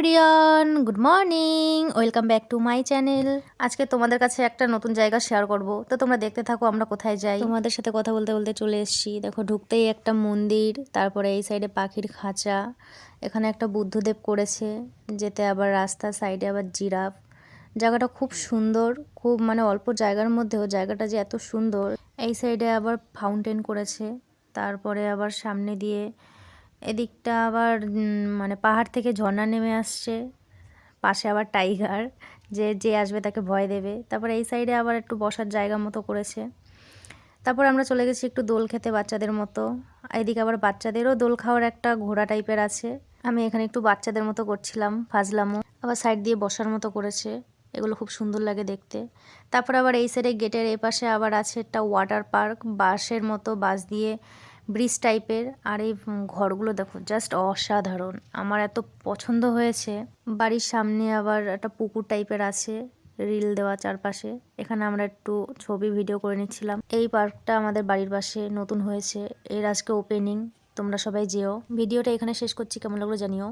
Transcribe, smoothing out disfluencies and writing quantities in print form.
Everyone, good morning, welcome back to my channel. আজকে তোমাদের কাছে একটা নতুন জায়গা শেয়ার করব, তো তোমরা দেখতে থাকো আমরা কোথায় যাই। তোমাদের সাথে কথা বলতে বলতে চলে এসেছি। দেখো, ঢুকতেই একটা মন্দির, তারপরে এই সাইডে পাখির খাঁচা, এখানে একটা বুদ্ধদেব করেছে, যেতে আবার রাস্তা, সাইডে আবার জিরাফ। জায়গাটা খুব সুন্দর, খুব মানে অল্প জায়গার মধ্যেও জায়গাটা যে এত সুন্দর। এই সাইডে আবার ফাউন্টেন করেছে, তারপরে আবার সামনে দিয়ে এদিকটা আবার মানে পাহাড় থেকে ঝর্ণা নেমে আসছে, পাশে আবার টাইগার, যে যে আসবে তাকে ভয় দেবে। তারপরে এই সাইডে আবার একটু বসার জায়গা মতো করেছে। তারপর আমরা চলে গেছি একটু দোল খেতে বাচ্চাদের মতো। এদিকে আবার বাচ্চাদেরও দোল খাওয়ার একটা ঘোড়া টাইপের আছে। আমি এখানে একটু বাচ্চাদের মতো করছিলাম ফাজলামো। আবার সাইড দিয়ে বসার মতো করেছে, এগুলো খুব সুন্দর লাগে দেখতে। তারপর আবার এই সাইডে গেটের এই পাশে আবার আছে একটা ওয়াটার পার্ক, বাঁশের মতো, বাঁশ দিয়ে ব্রিজ টাইপের। আর এই ঘরগুলো দেখো, জাস্ট অসাধারণ, আমার এত পছন্দ হয়েছে। বাড়ির সামনে আবার একটা পুকুর টাইপের আছে, রিল দেওয়া চারপাশে। এখানে আমরা একটু ছবি ভিডিও করে নিচ্ছিলাম। এই পার্কটা আমাদের বাড়ির পাশে নতুন হয়েছে, এর আজকে ওপেনিং। তোমরা সবাই যেও। ভিডিওটা এখানে শেষ করছি, কেমন লাগলো জানিও।